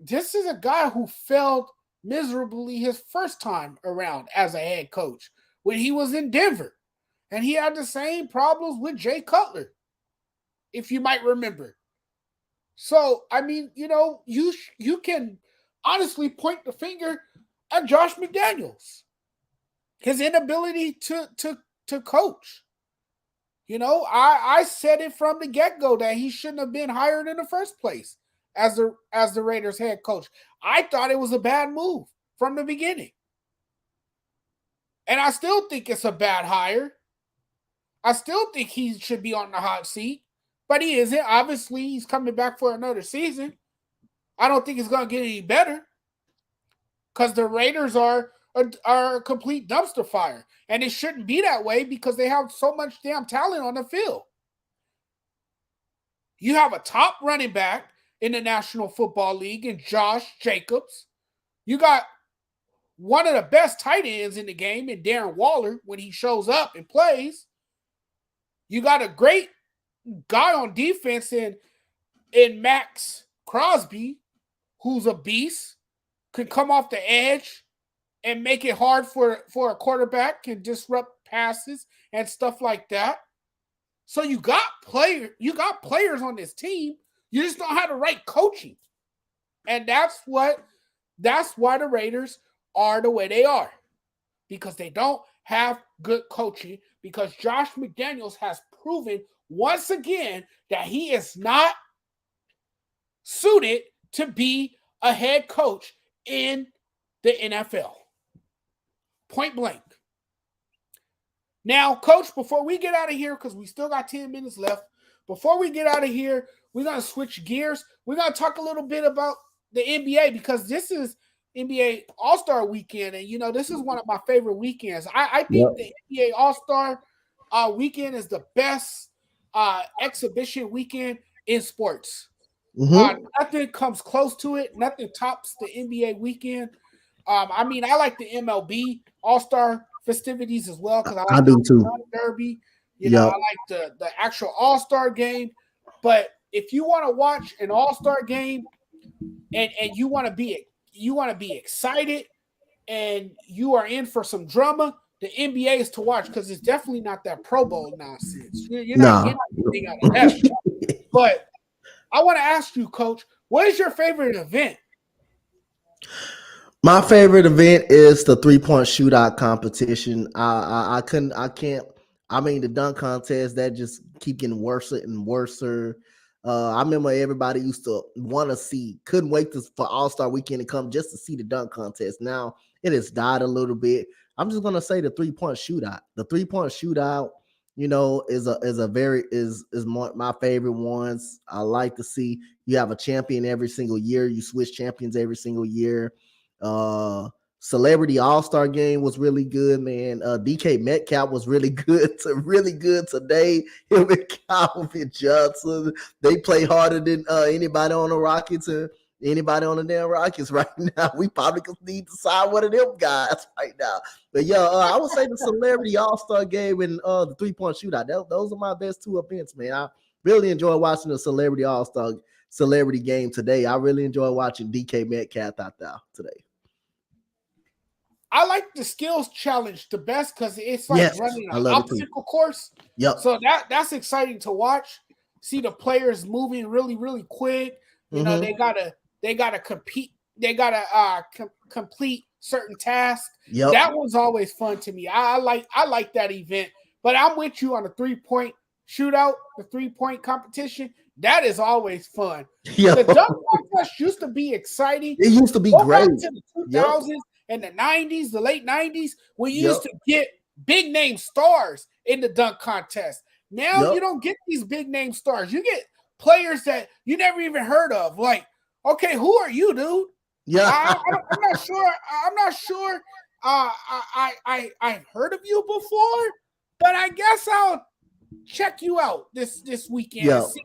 this is a guy who failed miserably his first time around as a head coach when he was in Denver. And he had the same problems with Jay Cutler, if you might remember. So, I mean, you can honestly point the finger at Josh McDaniels, his inability to coach. I said it from the get-go that he shouldn't have been hired in the first place as the Raiders head coach. I thought it was a bad move from the beginning. And I still think it's a bad hire. I still think he should be on the hot seat, but he isn't. Obviously, he's coming back for another season. I don't think it's going to get any better because the Raiders are a complete dumpster fire. And it shouldn't be that way because they have so much damn talent on the field. You have a top running back in the National Football League in Josh Jacobs. You got one of the best tight ends in the game in Darren Waller when he shows up and plays. You got a great guy on defense in Max Crosby, who's a beast, can come off the edge and make it hard for a quarterback, can disrupt passes and stuff like that. So you got players on this team. You just don't have the right coaching. And that's why the Raiders are the way they are. Because they don't have good coaching, because Josh McDaniels has proven once again that he is not suited to be a head coach in the NFL. Point blank. Now, Coach, before we get out of here, because we still got 10 minutes left, before we get out of here, we're going to switch gears. We're going to talk a little bit about the NBA, because this is NBA All-Star Weekend, and, this is one of my favorite weekends. I think the NBA All-Star Weekend is the best exhibition weekend in sports. Nothing comes close to it. Nothing tops the NBA weekend. I like the MLB All-Star festivities as well, because I like do too. Derby. I like the actual All-Star game. But if you want to watch an All-Star game and you want to be excited and you are in for some drama, the NBA is to watch, because it's definitely not that Pro Bowl nonsense. You're not getting anything out of that. But I want to ask you, Coach, what is your favorite event? My favorite event is the 3-point shootout competition. The dunk contest that just keep getting worse and worse. I remember everybody used to want to see, couldn't wait for All-Star Weekend to come just to see the dunk contest. Now it has died a little bit. I'm just gonna say the 3-point shootout. The 3-point shootout, is my favorite ones. I like to see you have a champion every single year. You switch champions every single year. Celebrity All-Star game was really good, man. DK Metcalf was really good today. Him and Calvin Johnson, they play harder than anybody on the Rockets and anybody on the damn Rockets right now. We probably could need to sign one of them guys right now. But yeah, I would say the Celebrity All-Star game and the three-point shootout. Those are my best two events, man. I really enjoy watching the Celebrity All-Star celebrity game today. I really enjoy watching DK Metcalf out there today. I like the skills challenge the best because it's like running an obstacle course. Yep. So that's exciting to watch. See the players moving really, really quick. You know, they gotta compete. They gotta complete certain tasks. Yep. That one's always fun to me. I like that event. But I'm with you on the 3-point shootout, the 3-point competition. That is always fun. Yep. The dunk contest used to be exciting. It used to be great. Back to the 2000s. Yep. And the 90s, the late 90s, we used to get big name stars in the dunk contest. Now you don't get these big name stars. You get players that you never even heard of. Like, okay, who are you, dude? Yeah, I'm not sure. I'm not sure. I've heard of you before, but I guess I'll check you out this weekend. And see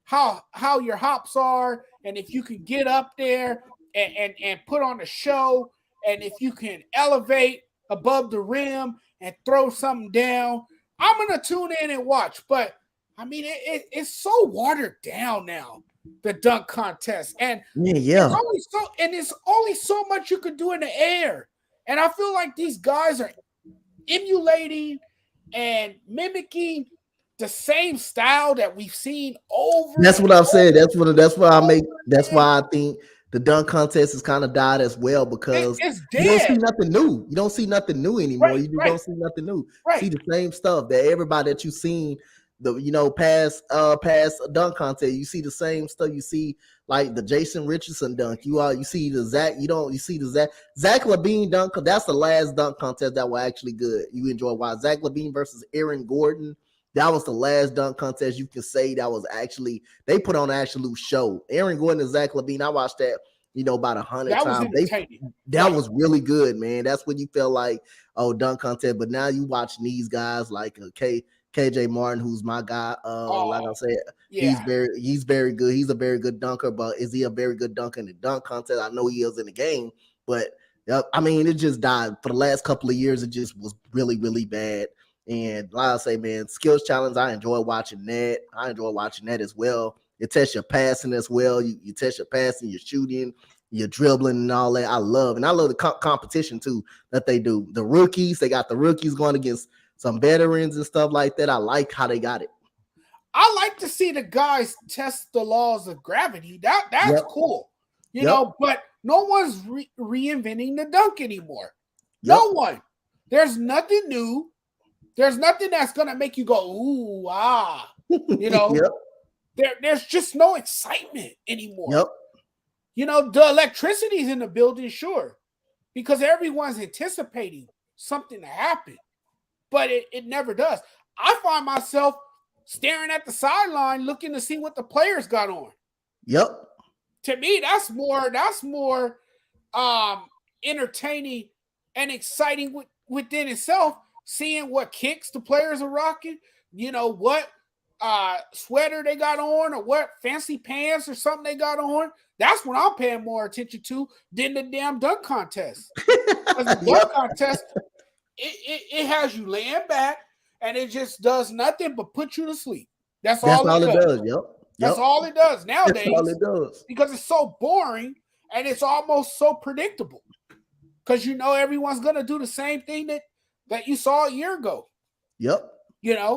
how your hops are, and if you can get up there and put on a show. And if you can elevate above the rim and throw something down, I'm going to tune in and watch. But, I mean, it's so watered down now, the dunk contest. And it's only so much you can do in the air. And I feel like these guys are emulating and mimicking the same style that we've seen over. That's what I'm saying. That's why I think the dunk contest has kind of died as well because you don't see nothing new. You don't see nothing new anymore. You don't see nothing new. See the same stuff that everybody that you've seen, past dunk contest. You see the same stuff. You see like the Jason Richardson dunk. You see the Zach. You see the Zach LaVine dunk. That's the last dunk contest that was actually good. You enjoy watching Zach LaVine versus Aaron Gordon. That was the last dunk contest you can say that was actually, they put on an absolute show. Aaron Gordon and Zach LaVine, I watched that, about 100 times. That was really good, man. That's when you felt like, dunk contest. But now you watching these guys like KJ Martin, who's my guy. Like I said, he's very good. He's a very good dunker, but is he a very good dunker in the dunk contest? I know he is in the game, but I mean, it just died. For the last couple of years, it just was really, really bad. And like I say, man, skills challenge, I enjoy watching that. I enjoy watching that as well. It tests your passing as well. You test your passing, your shooting, your dribbling and all that. I love the competition too that they do. The rookies, they got the rookies going against some veterans and stuff like that. I like how they got it. I like to see the guys test the laws of gravity. That's cool. You know, but no one's reinventing the dunk anymore. No one. There's nothing new. There's nothing that's going to make you go, ooh, ah. You know, there's just no excitement anymore. You know, the electricity's in the building, sure, because everyone's anticipating something to happen, but it never does. I find myself staring at the sideline looking to see what the players got on. To me, that's more entertaining and exciting within itself. Seeing what kicks the players are rocking, what sweater they got on or what fancy pants or something they got on. That's what I'm paying more attention to than the damn dunk contest. Because the dunk contest, it has you laying back and it just does nothing but put you to sleep. That's all it does. That's all it does nowadays. That's all it does. Because it's so boring and it's almost so predictable. Because everyone's going to do the same thing that you saw a year ago.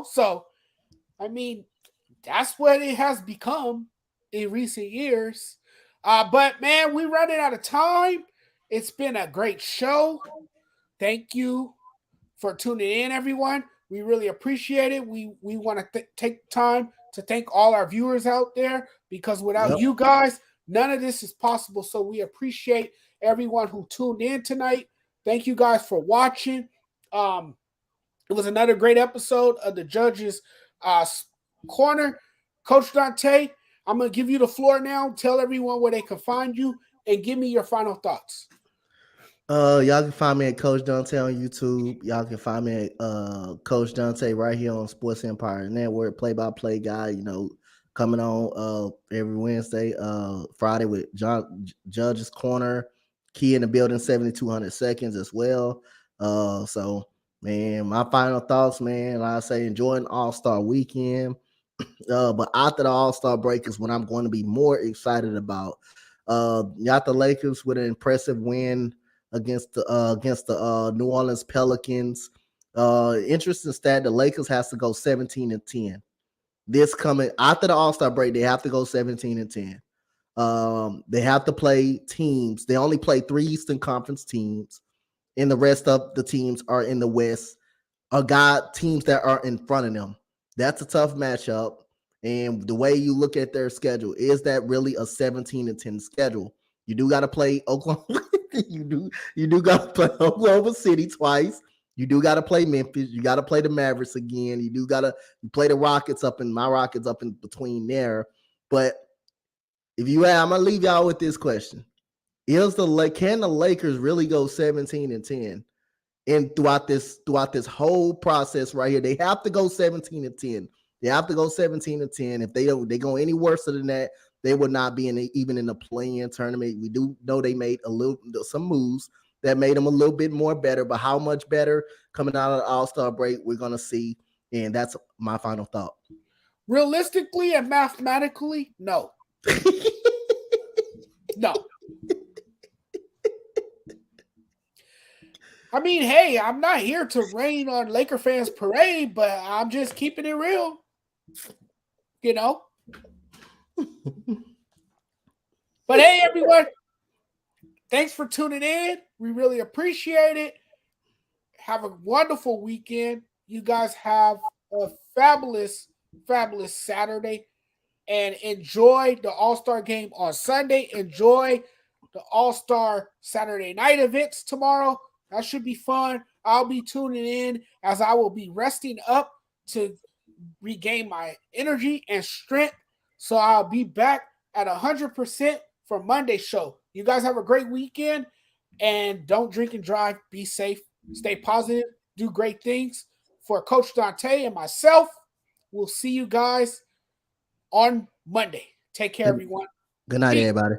So, I mean, that's what it has become in recent years. But, man, we're running out of time. It's been a great show. Thank you for tuning in, everyone. We really appreciate it. We want to take time to thank all our viewers out there because without you guys, none of this is possible. So we appreciate everyone who tuned in tonight. Thank you guys for watching. It was another great episode of the Judges Corner. Coach Dante, I'm going to give you the floor now. Tell everyone where they can find you and give me your final thoughts. Y'all can find me at Coach Dante on YouTube. Y'all can find me at Coach Dante right here on Sports Empire Network, play-by-play guy. Coming on every Wednesday, Friday with Judge's Corner, Key in the Building, 7,200 seconds as well. So man, my final thoughts, man. Like I say, enjoying All-Star Weekend. But after the All-Star break is when I'm going to be more excited about. Got the Lakers with an impressive win against the New Orleans Pelicans. Interesting stat: the Lakers has to go 17-10. This coming after the All-Star break, they have to go 17-10. They have to play teams. They only play 3 Eastern Conference teams, and the rest of the teams are in the West. Got teams that are in front of them. That's a tough matchup. And the way you look at their schedule, is that really a 17-10 schedule? You do got to play Oklahoma. you do got to play Oklahoma City twice. You do got to play Memphis. You got to play the Mavericks again. You do got to play the Rockets up in between there. But I'm gonna leave y'all with this question: can the Lakers really go 17-10? And throughout this whole process right here, they have to go 17-10. They have to go 17-10. If they go any worse than that, they would not be even in the play-in tournament. We do know they made some moves that made them a little bit more better, but how much better coming out of the All-Star break, we're gonna see. And that's my final thought. Realistically and mathematically, no. No. I mean, hey, I'm not here to rain on Laker fans' parade, but I'm just keeping it real. But hey, everyone, thanks for tuning in. We really appreciate it. Have a wonderful weekend. You guys have a fabulous, fabulous Saturday. And enjoy the All-Star game on Sunday. Enjoy the All-Star Saturday night events tomorrow. That should be fun. I'll be tuning in as I will be resting up to regain my energy and strength. So I'll be back at 100% for Monday's show. You guys have a great weekend, and don't drink and drive. Be safe. Stay positive. Do great things. For Coach Dante and myself, we'll see you guys on Monday. Take care, everyone. Good night, everybody.